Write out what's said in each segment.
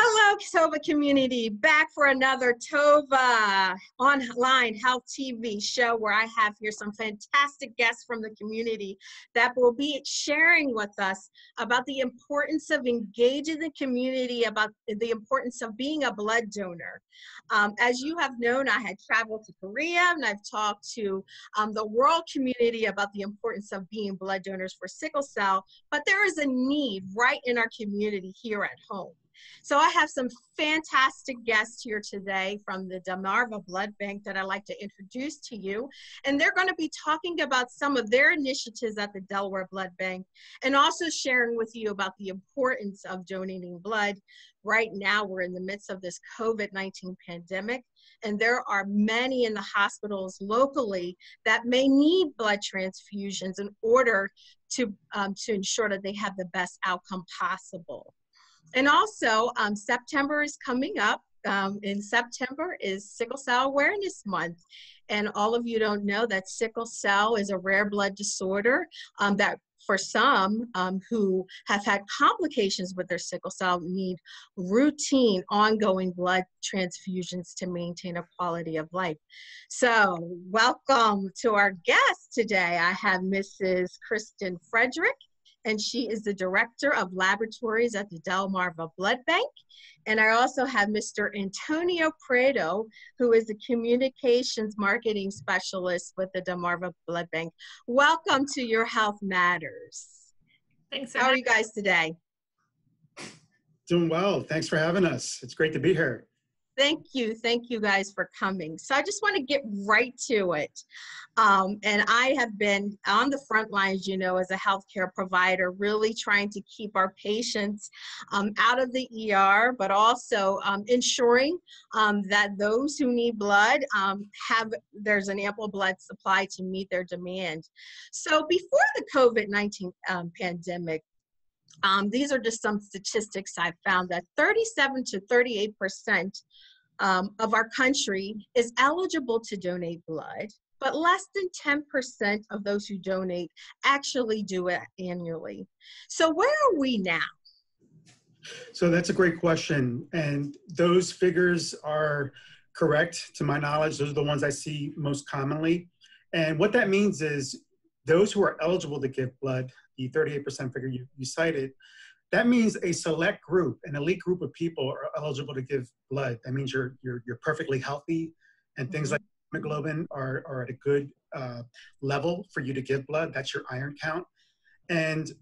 Hello, TOVA community, back for another TOVA online health TV show where I have here some fantastic guests from the community that will be sharing with us about the importance of engaging the community, about the importance of being a blood donor. As you have known, I had traveled to Korea and I've talked to the world community about the importance of being blood donors for sickle cell, but there is a need right in our community here at home. So I have some fantastic guests here today from the Delaware Blood Bank that I'd like to introduce to you. And they're going to be talking about some of their initiatives at the Delaware Blood Bank and also sharing with you about the importance of donating blood. Right now, we're in the midst of this COVID-19 pandemic, and there are many in the hospitals locally that may need blood transfusions in order to ensure that they have the best outcome possible. And also, September is coming up. In September is Sickle Cell Awareness Month. And all of you don't know that sickle cell is a rare blood disorder that for some who have had complications with their sickle cell need routine, ongoing blood transfusions to maintain a quality of life. So welcome to our guest today. I have Mrs. Kristen Frederick, and she is the Director of Laboratories at the Delaware Blood Bank. And I also have Mr. Antonio Prado, who is the Communications Marketing Specialist with the Delaware Blood Bank. Welcome to Your Health Matters. Thanks. How are you guys today? Doing well. Thanks for having us. It's great to be here. Thank you guys for coming. So I just want to get right to it. And I have been on the front lines, you know, as a healthcare provider, really trying to keep our patients out of the ER, but also ensuring that those who need blood there's an ample blood supply to meet their demand. So before the COVID-19 pandemic, these are just some statistics I found that 37 to 38% of our country is eligible to donate blood, but less than 10% of those who donate actually do it annually. So where are we now? So that's a great question. And those figures are correct to my knowledge. Those are the ones I see most commonly. And what that means is those who are eligible to give blood, the 38% figure you cited, that means a select group, an elite group of people are eligible to give blood. That means you're perfectly healthy and things like hemoglobin are at a good level for you to give blood. That's your iron count. And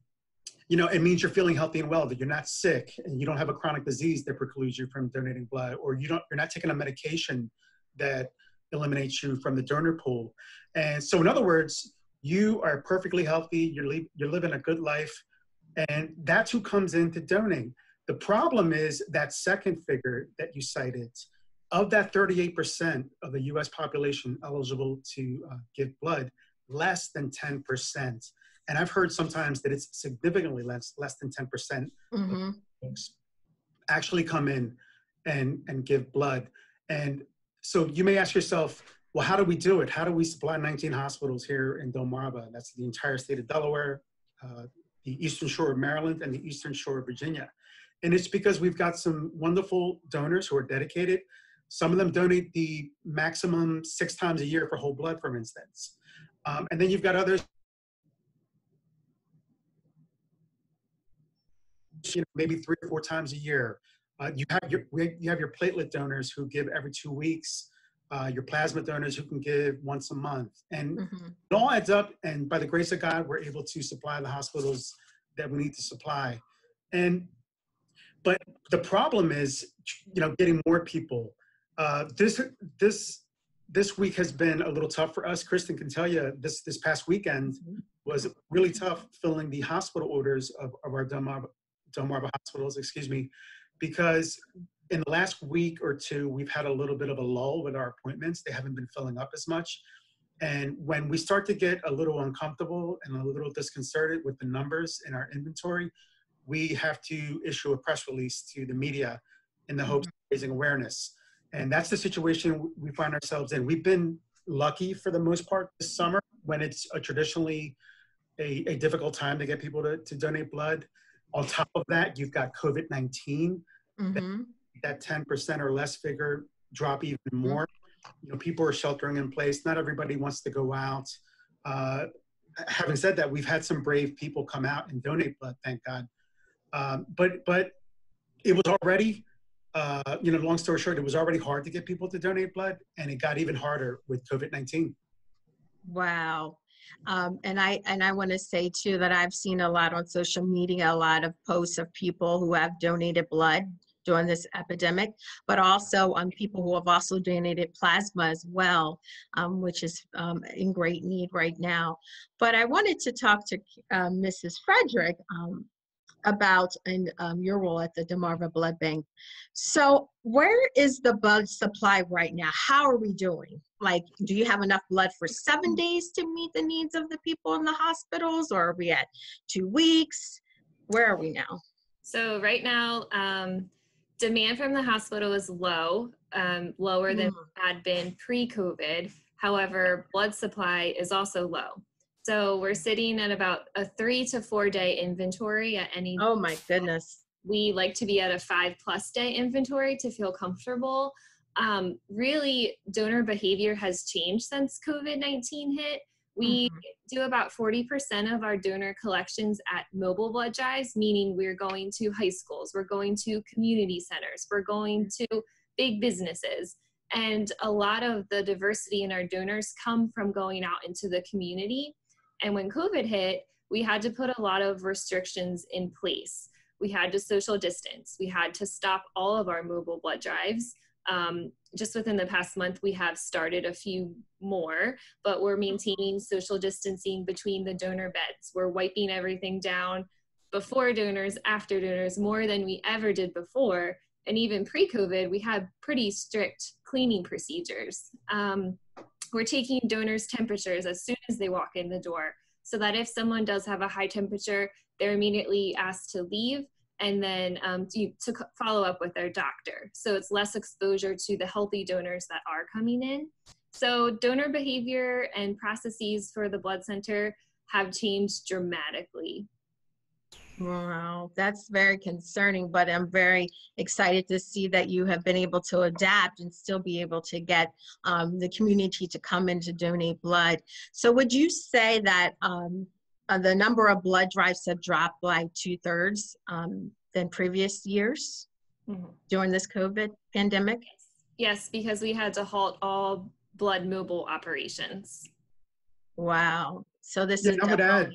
you know, it means you're feeling healthy and well, that you're not sick and you don't have a chronic disease that precludes you from donating blood, or you're not taking a medication that eliminates you from the donor pool. And so in other words, you are perfectly healthy, you're living a good life, and that's who comes in to donate. The problem is that second figure that you cited, of that 38% of the US population eligible to give blood, less than 10%. And I've heard sometimes that it's significantly less than 10% of folks actually come in and give blood. And so you may ask yourself, well, how do we do it? How do we supply 19 hospitals here in Delmarva? That's the entire state of Delaware, the Eastern Shore of Maryland, and the Eastern Shore of Virginia. And it's because we've got some wonderful donors who are dedicated. Some of them donate the maximum 6 times a year for whole blood, for instance. And then you've got others, you know, maybe 3 or 4 times a year. You have your platelet donors who give every 2 weeks. Your plasma donors who can give once a month. And it all adds up, and by the grace of God, we're able to supply the hospitals that we need to supply. But the problem is, you know, getting more people. This week has been a little tough for us. Kristen can tell you, this past weekend was really tough filling the hospital orders of our Delmarva hospitals, because in the last week or two, we've had a little bit of a lull with our appointments. They haven't been filling up as much. And when we start to get a little uncomfortable and a little disconcerted with the numbers in our inventory, we have to issue a press release to the media in the hopes of raising awareness. And that's the situation we find ourselves in. We've been lucky for the most part this summer, when it's traditionally a difficult time to get people to donate blood. On top of that, you've got COVID-19 Mm-hmm. That 10% or less figure drop even more. You know, people are sheltering in place. Not everybody wants to go out. Having said that, we've had some brave people come out and donate blood, thank God. But it was already, you know, long story short, it was already hard to get people to donate blood, and it got even harder with COVID-19. Wow. And I want to say too that I've seen a lot on social media, a lot of posts of people who have donated blood during this epidemic, but also people who have also donated plasma as well, which is in great need right now. But I wanted to talk to Mrs. Frederick about your role at the Delmarva Blood Bank. So where is the blood supply right now? How are we doing? Like, do you have enough blood for 7 days to meet the needs of the people in the hospitals, or are we at 2 weeks? Where are we now? So right now, demand from the hospital is low, lower than had been pre-COVID. However, blood supply is also low. So we're sitting at about a 3 to 4 day inventory at any. Oh my goodness. We like to be at a 5+ day inventory to feel comfortable. Really, donor behavior has changed since COVID-19 hit. We do about 40% of our donor collections at mobile blood drives, meaning we're going to high schools, we're going to community centers, we're going to big businesses. And a lot of the diversity in our donors come from going out into the community. And when COVID hit, we had to put a lot of restrictions in place. We had to social distance. We had to stop all of our mobile blood drives. Just within the past month, we have started a few more, but we're maintaining social distancing between the donor beds. We're wiping everything down before donors, after donors, more than we ever did before. And even pre-COVID, we had pretty strict cleaning procedures. We're taking donors' temperatures as soon as they walk in the door, so that if someone does have a high temperature, they're immediately asked to leave and then to follow up with their doctor. So it's less exposure to the healthy donors that are coming in. So donor behavior and processes for the blood center have changed dramatically. Wow, that's very concerning, but I'm very excited to see that you have been able to adapt and still be able to get the community to come in to donate blood. So would you say that the number of blood drives have dropped by 2/3 than previous years during this COVID pandemic? Yes, because we had to halt all blood mobile operations. Wow. So this is I would add,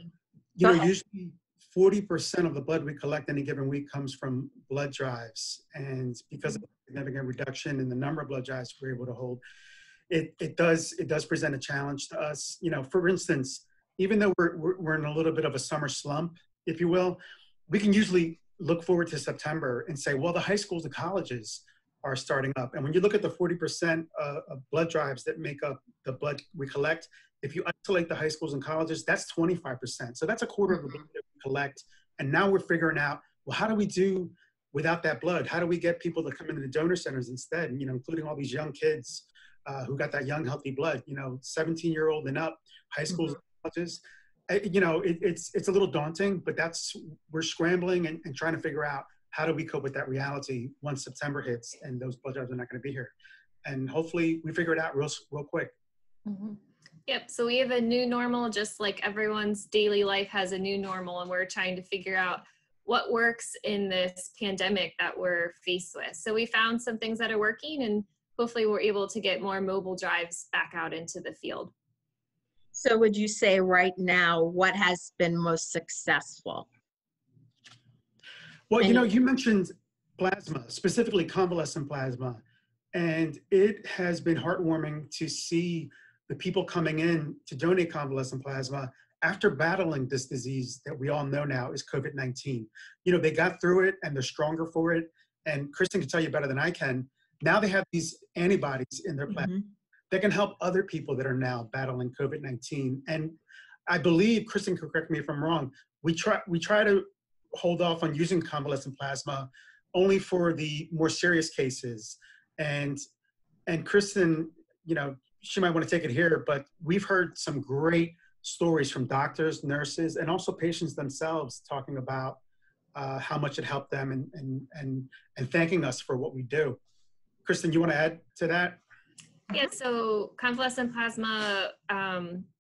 you Go know, ahead. usually 40% of the blood we collect any given week comes from blood drives. And because of the significant reduction in the number of blood drives we're able to hold, it does present a challenge to us. You know, for instance, even though we're in a little bit of a summer slump, if you will, we can usually look forward to September and say, well, the high schools and colleges are starting up. And when you look at the 40% of blood drives that make up the blood we collect, if you isolate the high schools and colleges, that's 25%. So that's a quarter of the blood that we collect. And now we're figuring out, well, how do we do without that blood? How do we get people to come into the donor centers instead? You know, including all these young kids who got that young, healthy blood, you know, 17-year-old and up, high schools and colleges. You know, it's a little daunting, but we're scrambling and trying to figure out how do we cope with that reality once September hits and those blood drives are not going to be here. And hopefully we figure it out real quick. Yep, so we have a new normal, just like everyone's daily life has a new normal, and we're trying to figure out what works in this pandemic that we're faced with. So we found some things that are working, and hopefully we're able to get more mobile drives back out into the field. So would you say right now, what has been most successful? Well, you know, you mentioned plasma, specifically convalescent plasma, and it has been heartwarming to see the people coming in to donate convalescent plasma after battling this disease that we all know now is COVID-19. You know, they got through it and they're stronger for it. And Kristen can tell you better than I can. Now they have these antibodies in their plasma that can help other people that are now battling COVID-19. And I believe, Kristen can correct me if I'm wrong, we try to hold off on using convalescent plasma only for the more serious cases. And Kristen, you know, she might want to take it here, but we've heard some great stories from doctors, nurses, and also patients themselves talking about how much it helped them, and thanking us for what we do. Kristen, you want to add to that? Yeah, so convalescent plasma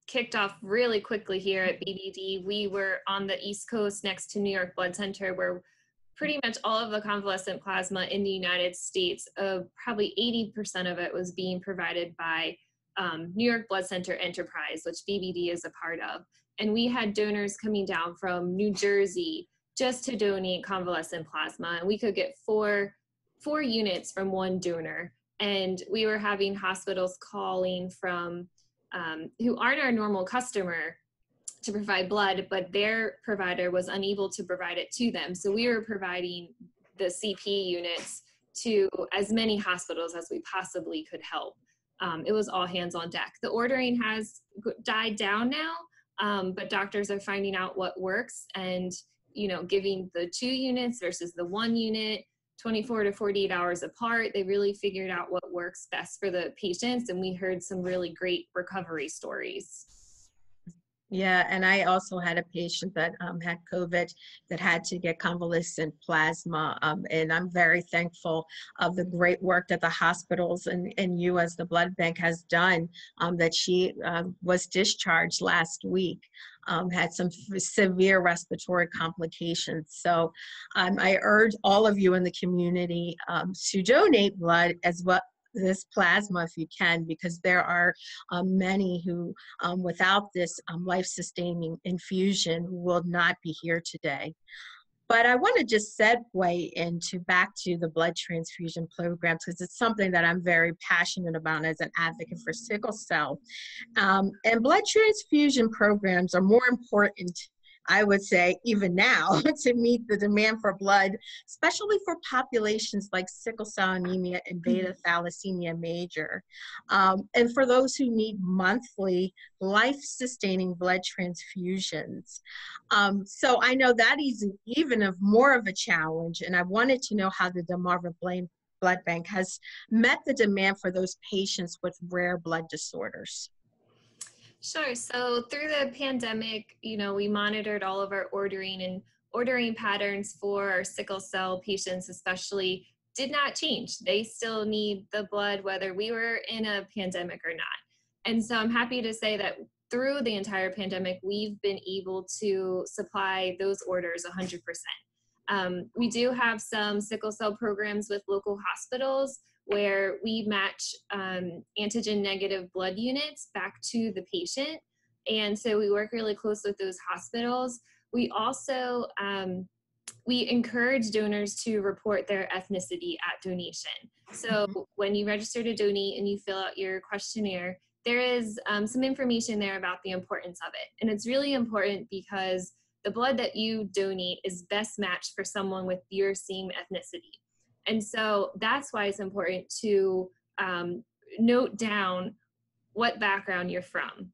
kicked off really quickly here at BBD. We were on the East Coast next to New York Blood Center, where pretty much all of the convalescent plasma in the United States, probably 80% of it was being provided by New York Blood Center Enterprise, which BBD is a part of. And we had donors coming down from New Jersey just to donate convalescent plasma. And we could get four units from one donor. And we were having hospitals calling from who aren't our normal customer to provide blood, but their provider was unable to provide it to them. So we were providing the CP units to as many hospitals as we possibly could help. It was all hands on deck. The ordering has died down now, but doctors are finding out what works and, you know, giving the 2 units versus the 1 unit, 24 to 48 hours apart. They really figured out what works best for the patients, and we heard some really great recovery stories. Yeah, and I also had a patient that had COVID that had to get convalescent plasma, and I'm very thankful of the great work that the hospitals and you as the blood bank has done, that she was discharged last week. Had some severe respiratory complications. So I urge all of you in the community to donate blood as well, this plasma if you can, because there are many who without this life-sustaining infusion will not be here today. But I want to just segue into back to the blood transfusion programs, because it's something that I'm very passionate about as an advocate for sickle cell. And blood transfusion programs are more important, I would say, even now, to meet the demand for blood, especially for populations like sickle cell anemia and beta thalassemia major. And for those who need monthly life-sustaining blood transfusions. So I know that is even more of a challenge, and I wanted to know how the Delaware Blood Bank has met the demand for those patients with rare blood disorders. Sure. So through the pandemic, you know, we monitored all of our ordering patterns for our sickle cell patients, especially, did not change. They still need the blood, whether we were in a pandemic or not. And so I'm happy to say that through the entire pandemic, we've been able to supply those orders 100%. We do have some sickle cell programs with local hospitals where we match antigen negative blood units back to the patient. And so we work really close with those hospitals. We also, we encourage donors to report their ethnicity at donation. So when you register to donate and you fill out your questionnaire, there is some information there about the importance of it. And it's really important because the blood that you donate is best matched for someone with your same ethnicity. And so that's why it's important to note down what background you're from,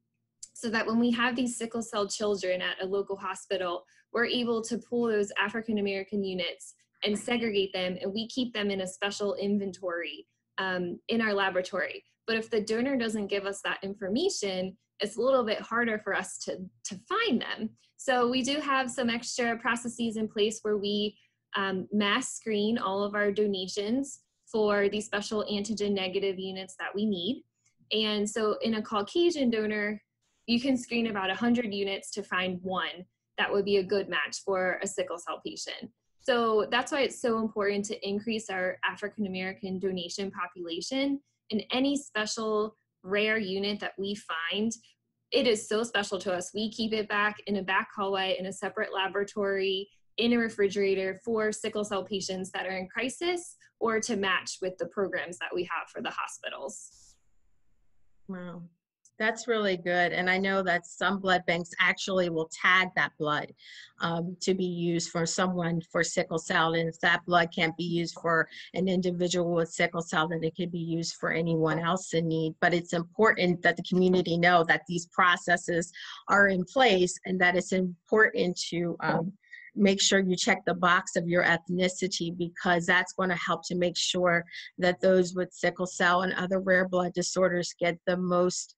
so that when we have these sickle cell children at a local hospital, we're able to pull those African American units and segregate them, and we keep them in a special inventory in our laboratory. But if the donor doesn't give us that information, it's a little bit harder for us to find them. So we do have some extra processes in place where we mass screen all of our donations for these special antigen negative units that we need. And so in a Caucasian donor, you can screen about 100 units to find one that would be a good match for a sickle cell patient. So that's why it's so important to increase our African American donation population. And any special rare unit that we find, it is so special to us. We keep it back in a back hallway in a separate laboratory, in a refrigerator for sickle cell patients that are in crisis, or to match with the programs that we have for the hospitals. Wow, that's really good. And I know that some blood banks actually will tag that blood to be used for someone for sickle cell. And if that blood can't be used for an individual with sickle cell, then it could be used for anyone else in need. But it's important that the community know that these processes are in place, and that it's important to make sure you check the box of your ethnicity, because that's going to help to make sure that those with sickle cell and other rare blood disorders get the most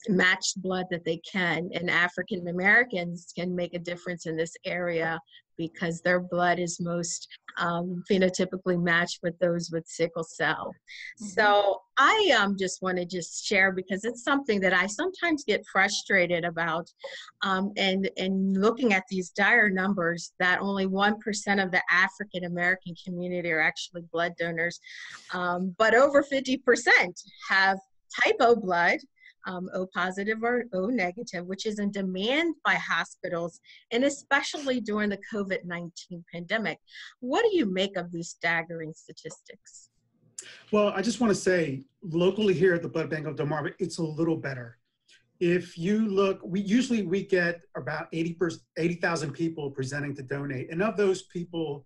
matched blood that they can. And African Americans can make a difference in this area because their blood is most phenotypically matched with those with sickle cell. So I just want to just share, because it's something that I sometimes get frustrated about, and looking at these dire numbers that only 1% of the African American community are actually blood donors, but over 50% have type O blood, O positive or O negative, which is in demand by hospitals, and especially during the COVID-19 pandemic. What do you make of these staggering statistics? Well, I just want to say, locally here at the Blood Bank of Delmarva, it's a little better. If you look, we get about 80,000 people presenting to donate. And of those people,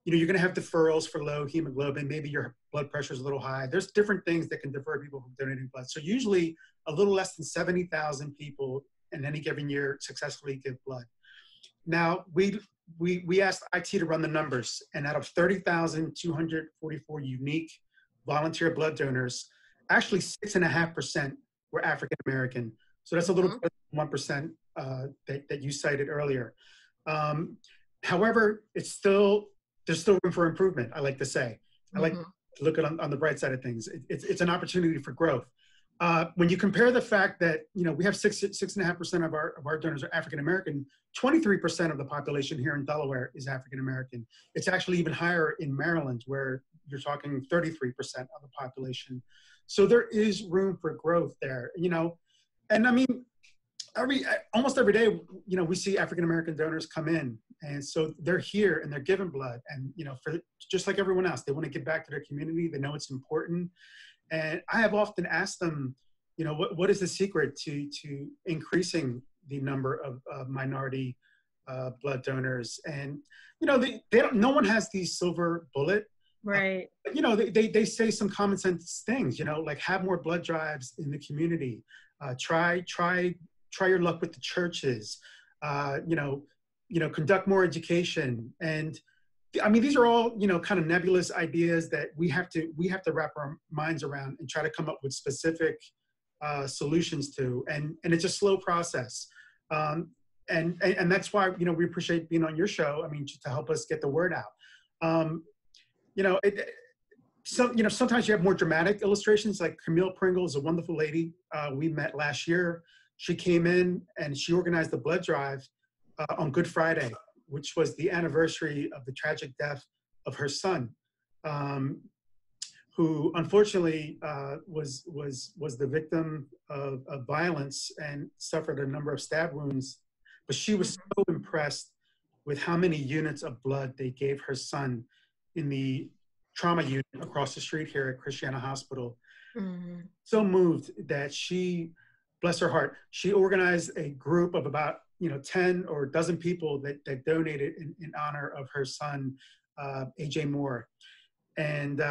you're going to have deferrals for low hemoglobin. Maybe your blood pressure is a little high. There's different things that can defer people from donating blood. So usually a little less than 70,000 people in any given year successfully give blood. Now, we asked IT to run the numbers, and out of 30,244 unique volunteer blood donors, actually 6.5% were African American. So that's a little bit than 1% that you cited earlier. However, there's still room for improvement, I like to say. I like to look at on the bright side of things. It's an opportunity for growth. When you compare the fact that we have 6.5% of our donors are African American, 23% of the population here in Delaware is African American. It's actually even higher in Maryland, where you're talking 33% of the population. So there is room for growth there, and I mean, almost every day, we see African American donors come in, and so they're here and they're giving blood, and for just like everyone else, they want to give back to their community. They know it's important. And I have often asked them, what is the secret to increasing the number of minority blood donors? And they don't. No one has the silver bullet, right? They say some common sense things, like have more blood drives in the community. Try your luck with the churches. Conduct more education. And I mean, these are all, kind of nebulous ideas that we have to wrap our minds around and try to come up with specific solutions to. And it's a slow process. And that's why, we appreciate being on your show. I mean, to help us get the word out. Sometimes you have more dramatic illustrations, like Camille Pringle is a wonderful lady. We met last year. She came in and she organized the blood drive on Good Friday, which was the anniversary of the tragic death of her son, who unfortunately was the victim of violence and suffered a number of stab wounds. But she was so impressed with how many units of blood they gave her son in the trauma unit across the street here at Christiana Hospital. So moved that she, bless her heart, she organized a group of about 10 or a dozen people that donated in honor of her son, AJ Moore. And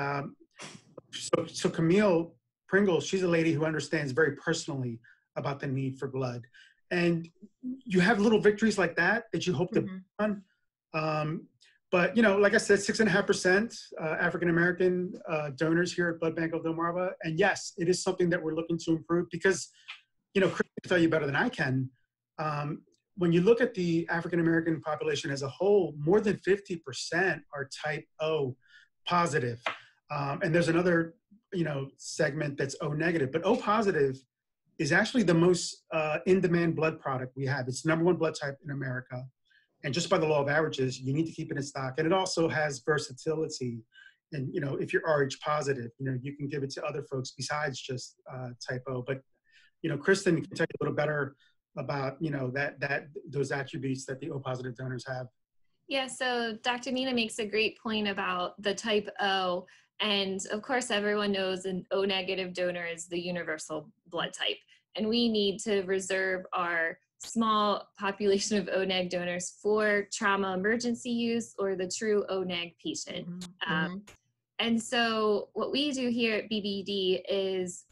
so Camille Pringle, she's a lady who understands very personally about the need for blood. And you have little victories like that you hope to build on. But, like I said, 6.5% African-American donors here at Blood Bank of Delmarva. And yes, it is something that we're looking to improve because, Chris can tell you better than I can. When you look at the African-American population as a whole, more than 50% are type O positive. And there's another, segment that's O negative. But O positive is actually the most in-demand blood product we have. It's the #1 blood type in America. And just by the law of averages, you need to keep it in stock. And it also has versatility. And, if you're Rh positive, you can give it to other folks besides just type O. But, Kristen can tell you a little better about, those attributes that the O positive donors have. Yeah, so Dr. Nina makes a great point about the type O. And of course, everyone knows an O negative donor is the universal blood type. And we need to reserve our small population of O-neg donors for trauma emergency use or the true O-neg patient. And so what we do here at BBD is,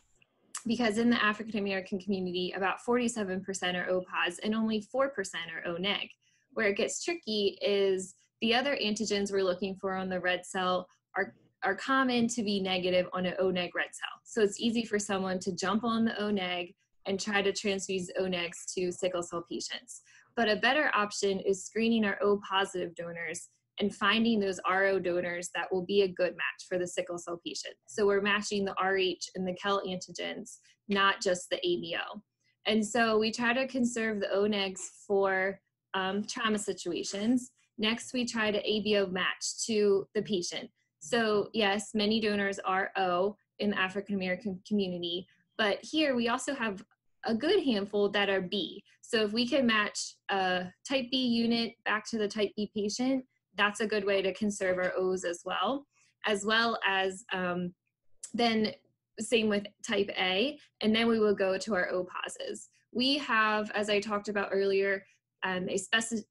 because in the African American community, about 47% are O-pos and only 4% are O-neg. Where it gets tricky is the other antigens we're looking for on the red cell are common to be negative on an O-neg red cell. So it's easy for someone to jump on the O-neg, and try to transfuse O negs to sickle cell patients. But a better option is screening our O positive donors and finding those RO donors that will be a good match for the sickle cell patient. So we're matching the RH and the KEL antigens, not just the ABO. And so we try to conserve the O negs for trauma situations. Next, we try to ABO match to the patient. So yes, many donors are O in the African American community, but here we also have a good handful that are B. So if we can match a type B unit back to the type B patient, that's a good way to conserve our O's as well as then same with type A, and then we will go to our O positives. We have, as I talked about earlier, a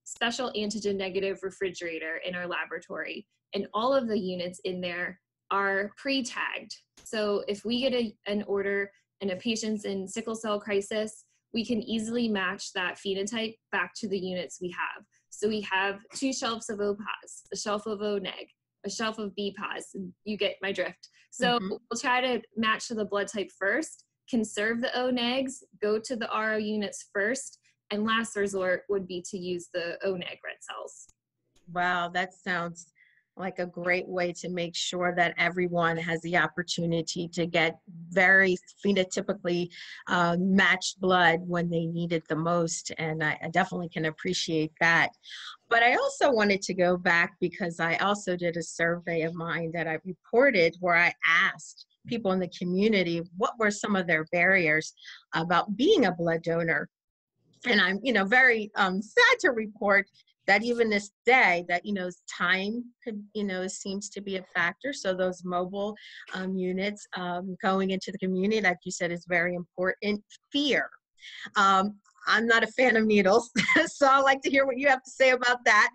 special antigen negative refrigerator in our laboratory, and all of the units in there are pre-tagged. So if we get an order and a patient's in sickle cell crisis, we can easily match that phenotype back to the units we have. So we have 2 shelves of O pos, a shelf of O neg, a shelf of B pos. You get my drift. So we'll try to match to the blood type first, conserve the O negs, go to the RO units first, and last resort would be to use the O neg red cells. Wow, that sounds like a great way to make sure that everyone has the opportunity to get very phenotypically matched blood when they need it the most. And I definitely can appreciate that. But I also wanted to go back because I also did a survey of mine that I reported where I asked people in the community what were some of their barriers about being a blood donor. And I'm, very sad to report that even this day that, time could, seems to be a factor. So those mobile units going into the community, like you said, is very important. Fear. I'm not a fan of needles, so I'd like to hear what you have to say about that.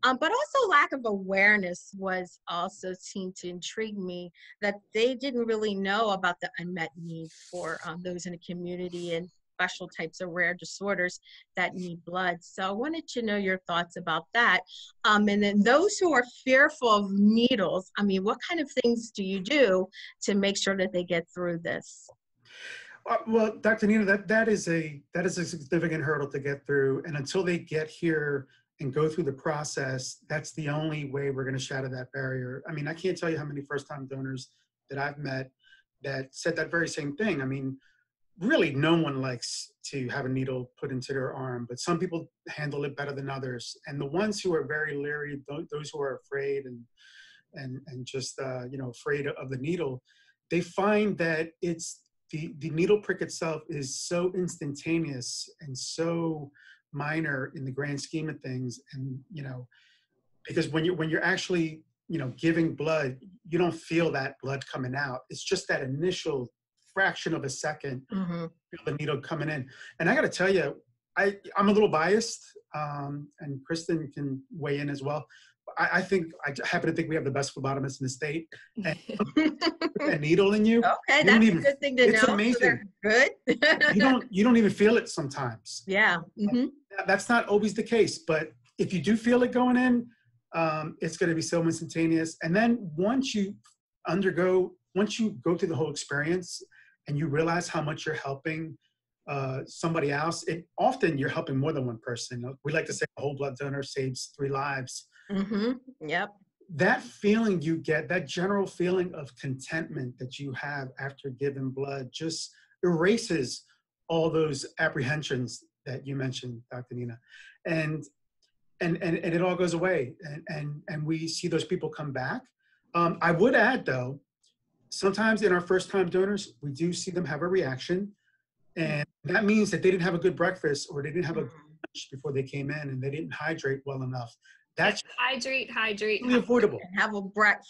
But also lack of awareness was also seemed to intrigue me, that they didn't really know about the unmet need for those in the community and special types of rare disorders that need blood. So I wanted to know your thoughts about that. And then those who are fearful of needles, what kind of things do you do to make sure that they get through this? Well, Dr. Nina, that is a significant hurdle to get through. And until they get here and go through the process, that's the only way we're going to shatter that barrier. I can't tell you how many first-time donors that I've met that said that very same thing. Really, no one likes to have a needle put into their arm, but some people handle it better than others. And the ones who are very leery, those who are afraid and just afraid of the needle, they find that it's the needle prick itself is so instantaneous and so minor in the grand scheme of things. And because when you're actually giving blood, you don't feel that blood coming out. It's just that initial fraction of a second, feel the needle coming in. And I got to tell you, I'm a little biased, and Kristen can weigh in as well. I happen to think we have the best phlebotomists in the state. And put that needle in you. Okay, that's a good thing to know. It's amazing. So good. you don't even feel it sometimes. Yeah. That's not always the case, but if you do feel it going in, it's going to be so instantaneous. And then once you go through the whole experience and you realize how much you're helping somebody else, often you're helping more than one person. We like to say a whole blood donor saves 3 lives. Yep. That feeling you get, that general feeling of contentment that you have after giving blood, just erases all those apprehensions that you mentioned, Dr. Nina. And it all goes away. And we see those people come back. I would add, though, sometimes in our first-time donors, we do see them have a reaction. And that means that they didn't have a good breakfast or they didn't have a good lunch before they came in and they didn't hydrate well enough. That's hydrate. really avoidable. And have a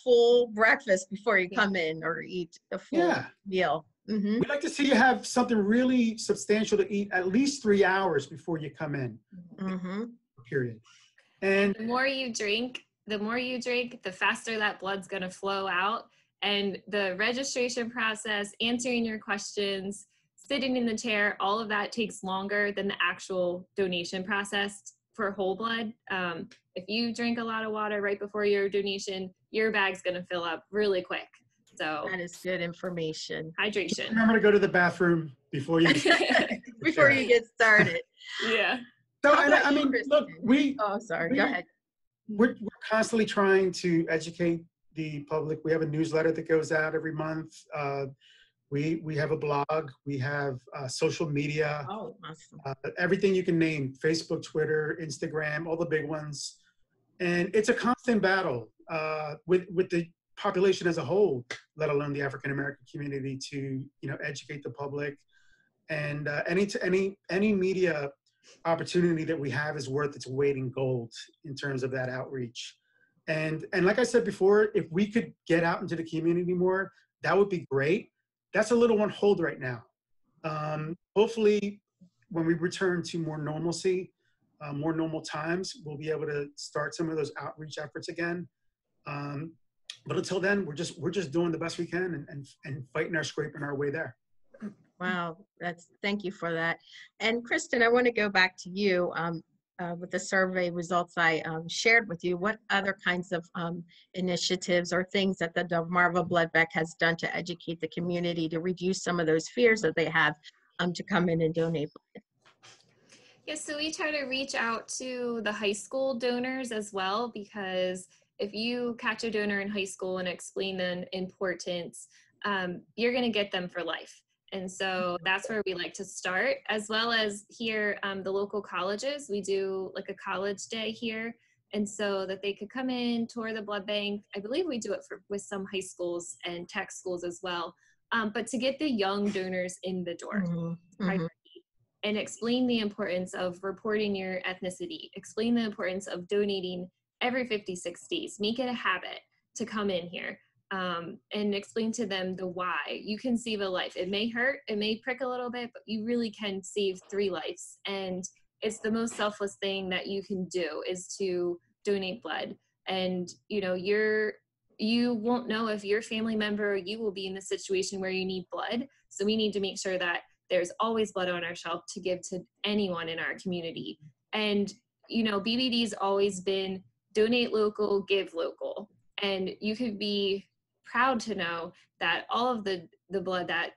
full breakfast before you come in or eat a full meal. We like to see you have something really substantial to eat at least 3 hours before you come in. Period. And the more you drink, the faster that blood's going to flow out. And the registration process, answering your questions, sitting in the chair, all of that takes longer than the actual donation process for whole blood. If you drink a lot of water right before your donation, your bag's going to fill up really quick. So that is good information. Hydration. Remember to go to the bathroom before you Before you get started. Yeah. So, How and about I you, mean, Kristen? look, Oh, sorry. Go ahead. we're constantly trying to educate the public. We have a newsletter that goes out every month. We have a blog. We have social media. Oh, awesome. Everything you can name: Facebook, Twitter, Instagram, all the big ones. And it's a constant battle with the population as a whole, let alone the African American community, to educate the public. And any media opportunity that we have is worth its weight in gold in terms of that outreach. And like I said before, if we could get out into the community more, that would be great. That's a little on hold right now. Hopefully, when we return to more normalcy, more normal times, we'll be able to start some of those outreach efforts again. But until then, we're just doing the best we can and fighting our scraping our way there. Wow, thank you for that. And Kristen, I want to go back to you with the survey results I shared with you. What other kinds of initiatives or things that the Delmarva Blood Bank has done to educate the community to reduce some of those fears that they have to come in and donate blood? Yes, so we try to reach out to the high school donors as well, because if you catch a donor in high school and explain the importance, you're going to get them for life. And so that's where we like to start, as well as here, the local colleges. We do like a college day here. And so that they could come in, tour the blood bank. I believe we do it with some high schools and tech schools as well. But to get the young donors in the door. And explain the importance of reporting your ethnicity, explain the importance of donating every 56 days, make it a habit to come in here, and explain to them the why. You can save a life. It may hurt, it may prick a little bit, but you really can save 3 lives. And it's the most selfless thing that you can do, is to donate blood. And you won't know if your family member or you will be in the situation where you need blood. So we need to make sure that there's always blood on our shelf to give to anyone in our community. And, BBD's always been donate local, give local. And you could be proud to know that all of the blood that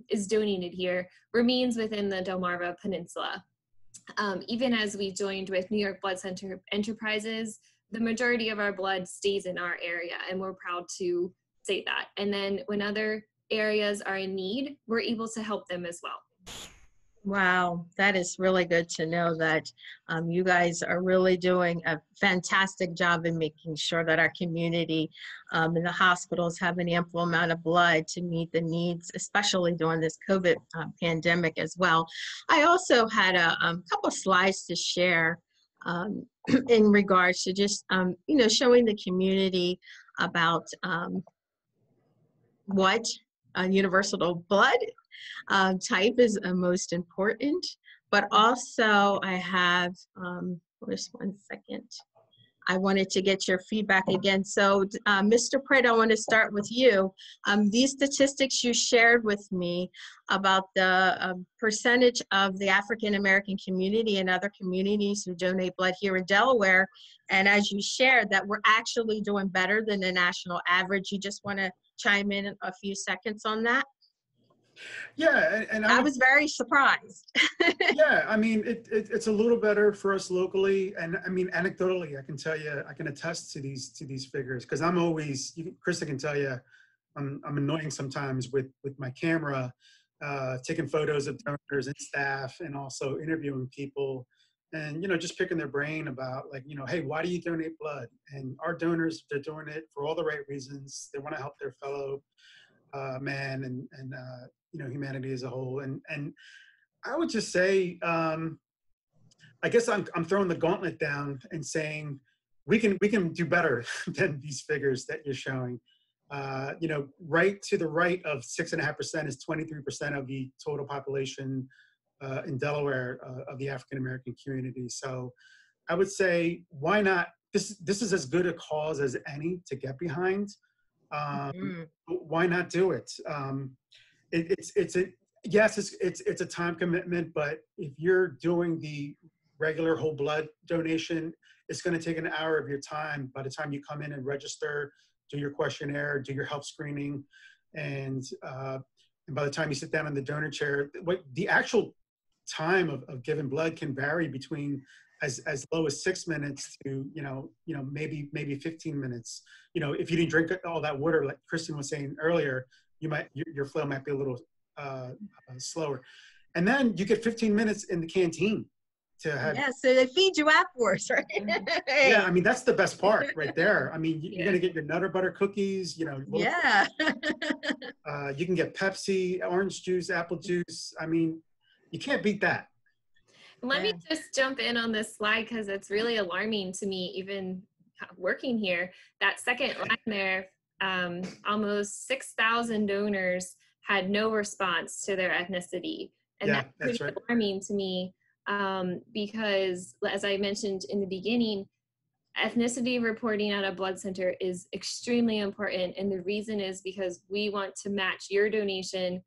is donated here remains within the Delmarva Peninsula. Even as we joined with New York Blood Center Enterprises, the majority of our blood stays in our area, and we're proud to say that. And then when other areas are in need, we're able to help them as well. Wow, that is really good to know that you guys are really doing a fantastic job in making sure that our community and the hospitals have an ample amount of blood to meet the needs, especially during this COVID pandemic as well. I also had a couple slides to share in regards to just, showing the community about what universal blood type is most important, but also I have, just one second. I wanted to get your feedback again. So Mr. Pritt, I want to start with you. These statistics you shared with me about the percentage of the African American community and other communities who donate blood here in Delaware. And as you shared that we're actually doing better than the national average. You just want to chime in a few seconds on that? Yeah, and I was very surprised. Yeah, I mean, it's a little better for us locally, and I mean, anecdotally, I can tell you, I can attest to these figures, because I'm always, Krista can tell you, I'm annoying sometimes with my camera, taking photos of donors and staff, and also interviewing people, and just picking their brain about, like, hey, why do you donate blood? And our donors, they're doing it for all the right reasons. They want to help their fellow man and humanity as a whole. And I would just say, I guess I'm throwing the gauntlet down and saying we can do better than these figures that you're showing. Right to the right of 6.5% is 23% of the total population in Delaware of the African American community. So I would say, why not? This is as good a cause as any to get behind. Why not do it? Yes, it's a time commitment, but if you're doing the regular whole blood donation, it's going to take an hour of your time. By the time you come in and register, do your questionnaire, do your health screening, and by the time you sit down in the donor chair, what the actual time of giving blood can vary between as low as 6 minutes to maybe 15 minutes. If you didn't drink all that water, like Kristen was saying earlier, your flow might be a little slower. And then you get 15 minutes in the canteen to have. Yeah, so they feed you afterwards, right? Yeah, I mean, that's the best part right there. I mean, you're gonna get your Nutter Butter cookies, Yeah. You can get Pepsi, orange juice, apple juice. I mean, you can't beat that. Let me just jump in on this slide because it's really alarming to me, even working here. That second line there, almost 6,000 donors had no response to their ethnicity. And Yeah, that's pretty alarming to me because, as I mentioned in the beginning, ethnicity reporting at a blood center is extremely important. And the reason is because we want to match your donation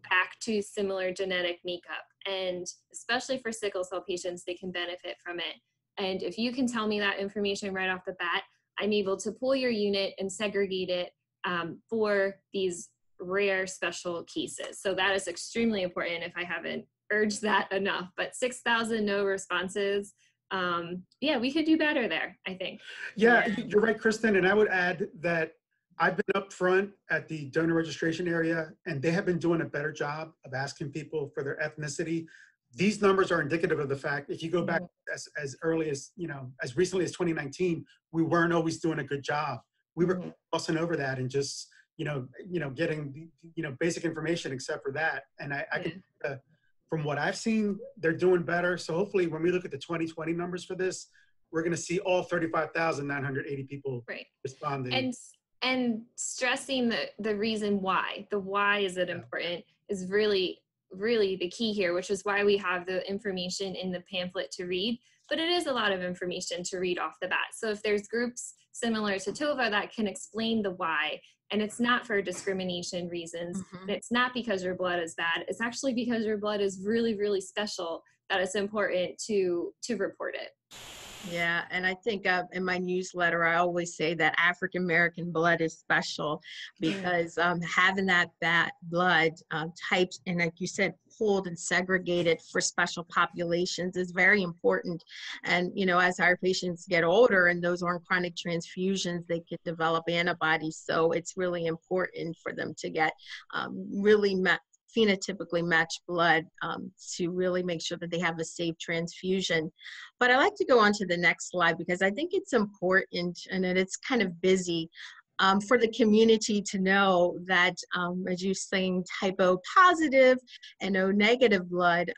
back to similar genetic makeup. And especially for sickle cell patients, they can benefit from it. And if you can tell me that information right off the bat, I'm able to pull your unit and segregate it for these rare special cases. So that is extremely important if I haven't urged that enough. But 6,000 no responses, yeah, we could do better there, I think. Yeah, you're right, Kristen. And I would add that I've been up front at the donor registration area, and they have been doing a better job of asking people for their ethnicity. These numbers are indicative of the fact, if you go back as early as, as recently as 2019, we weren't always doing a good job. We were glossing over that and just, getting, basic information except for that. And I can, from what I've seen, they're doing better. So hopefully when we look at the 2020 numbers for this, we're going to see all 35,980 people responding. And stressing the reason why, the why is it important is really, really the key here, which is why we have the information in the pamphlet to read, but it is a lot of information to read off the bat. So if there's groups similar to TOVA that can explain the why, and it's not for discrimination reasons, and it's not because your blood is bad, it's actually because your blood is really, really special, that it's important to report it. Yeah, and I think in my newsletter, I always say that African American blood is special because having that blood typed and, like you said, pulled and segregated for special populations is very important. And, as our patients get older and those on chronic transfusions, they could develop antibodies. So it's really important for them to get really phenotypically matched blood to really make sure that they have a safe transfusion. But I like to go on to the next slide because I think it's important, and it's kind of busy for the community to know that, as you're saying, type O positive and O negative blood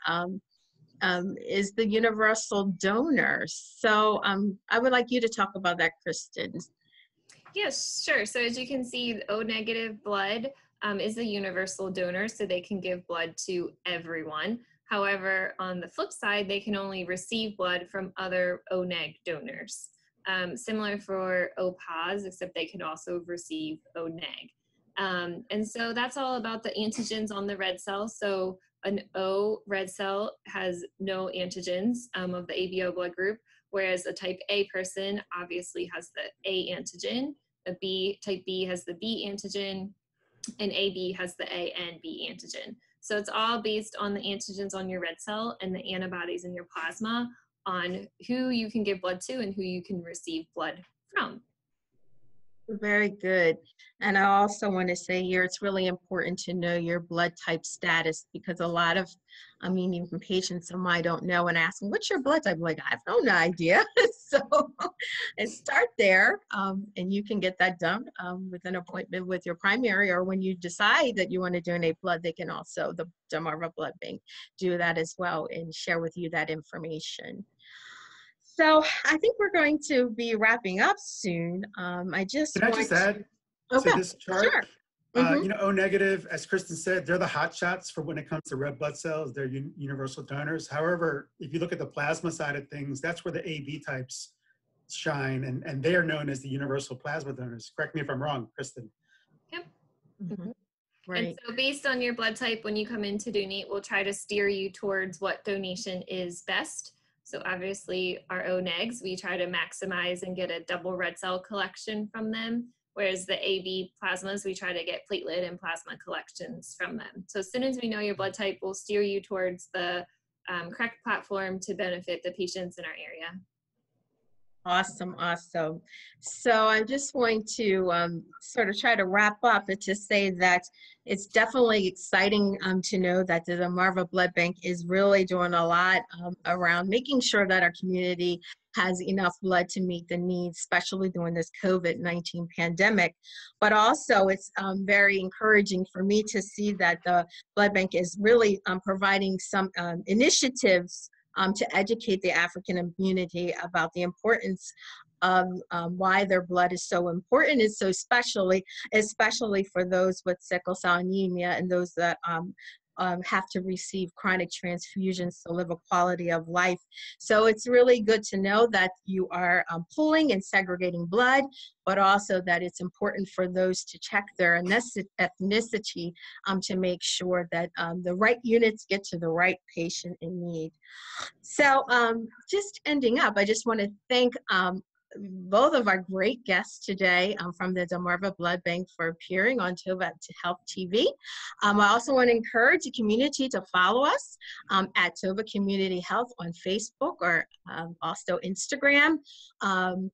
is the universal donor. So I would like you to talk about that, Kristen. Yes, sure. So as you can see, O negative blood is a universal donor, so they can give blood to everyone. However, on the flip side, they can only receive blood from other O-neg donors. Similar for O-pos, except they can also receive O-neg. And so that's all about the antigens on the red cell. So an O red cell has no antigens of the ABO blood group, whereas a type A person obviously has the A antigen. A B, type B has the B antigen, and AB has the A and B antigen. So it's all based on the antigens on your red cell and the antibodies in your plasma on who you can give blood to and who you can receive blood from. Very good. And I also want to say here, it's really important to know your blood type status because a lot of, even patients of mine don't know and ask them, what's your blood type? I'm like, I have no idea. So and start there and you can get that done with an appointment with your primary, or when you decide that you want to donate blood, they can also, the Delaware Blood Bank, do that as well and share with you that information. So I think we're going to be wrapping up soon. Can I just add to this chart? Sure. O negative, as Kristen said, they're the hot shots for when it comes to red blood cells. They're universal donors. However, if you look at the plasma side of things, that's where the AB types shine, and they are known as the universal plasma donors. Correct me if I'm wrong, Kristen. Yep. Right. And so based on your blood type, when you come in to donate, we'll try to steer you towards what donation is best. So obviously our O-negs, we try to maximize and get a double red cell collection from them. whereas the AB plasmas, we try to get platelet and plasma collections from them. So as soon as we know your blood type, we'll steer you towards the correct platform to benefit the patients in our area. Awesome, awesome. So I'm just going to sort of try to wrap up and to say that it's definitely exciting to know that the Delmarva Blood Bank is really doing a lot around making sure that our community has enough blood to meet the needs, especially during this COVID-19 pandemic. But also it's very encouraging for me to see that the blood bank is really providing some initiatives to educate the African community about the importance of why their blood is so important and so especially for those with sickle cell anemia and those that have to receive chronic transfusions to live a quality of life. So it's really good to know that you are pulling and segregating blood, but also that it's important for those to check their ethnicity to make sure that the right units get to the right patient in need. So just ending up, I just want to thank both of our great guests today from the Delmarva Blood Bank for appearing on TOVA Health TV. I also want to encourage the community to follow us at TOVA Community Health on Facebook or also Instagram. And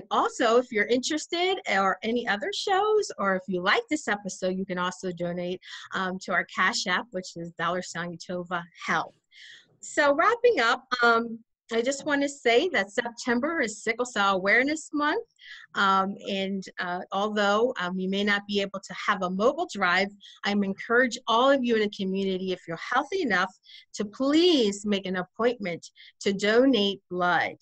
also, if you're interested or any other shows, or if you like this episode, you can also donate to our Cash App, which is $ TOVA Health. So wrapping up, I just want to say that September is Sickle Cell Awareness Month, and although you may not be able to have a mobile drive, I'm encourage all of you in the community, if you're healthy enough, to please make an appointment to donate blood.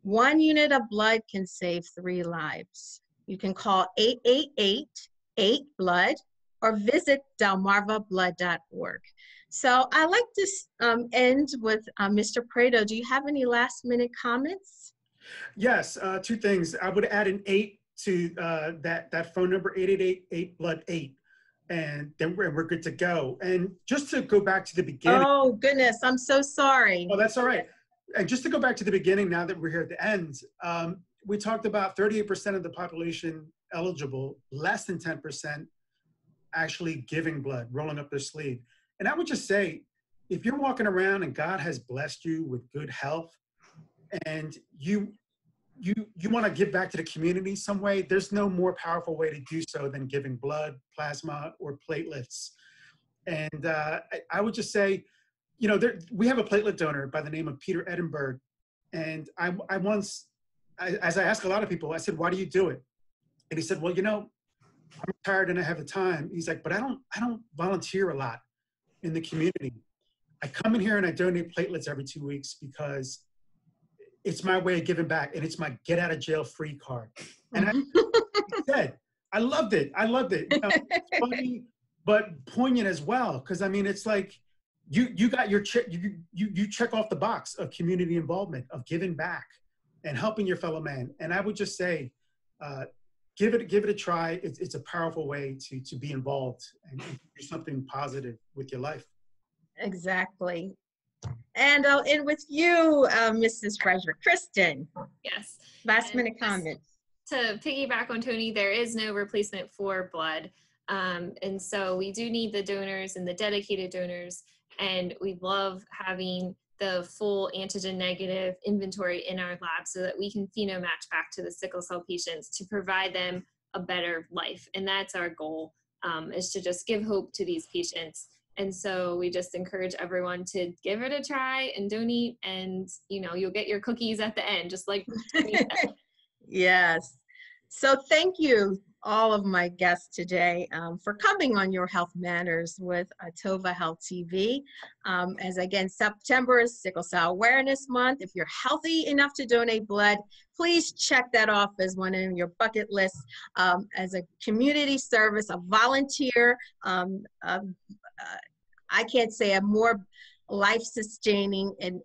1 unit of blood can save 3 lives. You can call 888-8-BLOOD or visit delmarvablood.org. So I like to end with Mr. Prado. Do you have any last minute comments? Yes, 2 things. I would add an 8 to that phone number, 888-8-BLOOD-8, and then we're good to go. And just to go back to the beginning. Oh goodness, I'm so sorry. Oh, that's all right. And just to go back to the beginning, now that we're here at the end, we talked about 38% of the population eligible, less than 10% actually giving blood, rolling up their sleeve. And I would just say, if you're walking around and God has blessed you with good health and you want to give back to the community some way, there's no more powerful way to do so than giving blood, plasma, or platelets. And I would just say, you know, we have a platelet donor by the name of Peter Edinburgh. And I once, as I ask a lot of people, I said, why do you do it? And he said, well, you know, I'm retired and I have the time. He's like, but I don't volunteer a lot in the community. I come in here and I donate platelets every 2 weeks because it's my way of giving back, and it's my get out of jail free card. And I loved it. I loved it. You know, it's funny, but poignant as well. Cause I mean, it's like, you got your check, you check off the box of community involvement, of giving back and helping your fellow man. And I would just say, give it a try. It's a powerful way to be involved and do something positive with your life. Exactly. And I'll end with you, Mrs. Frederick. Kristen. Yes. Last minute comments. To piggyback on Tony, there is no replacement for blood. And so we do need the donors and the dedicated donors. And we love having the full antigen negative inventory in our lab so that we can phenomatch back to the sickle cell patients to provide them a better life. And that's our goal, is to just give hope to these patients. And so we just encourage everyone to give it a try and donate, and you know, you'll get your cookies at the end, just like Tony said. Yes. So thank you, all of my guests today, for coming on Your Health Matters with TOVA Health TV. As again, September is Sickle Cell Awareness Month. If you're healthy enough to donate blood, please check that off as one of your bucket lists. As a community service, a volunteer, I can't say a more life-sustaining and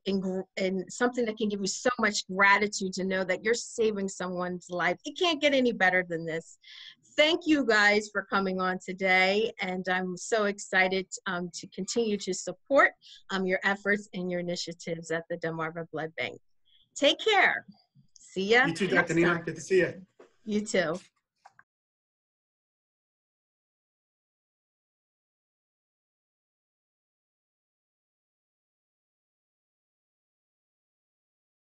something that can give you so much gratitude to know that you're saving someone's life. It can't get any better than this. Thank you guys for coming on today, and I'm so excited to continue to support your efforts and your initiatives at the Delmarva Blood Bank. Take care. See ya. You too, Dr. Nina. Good to see you. You too.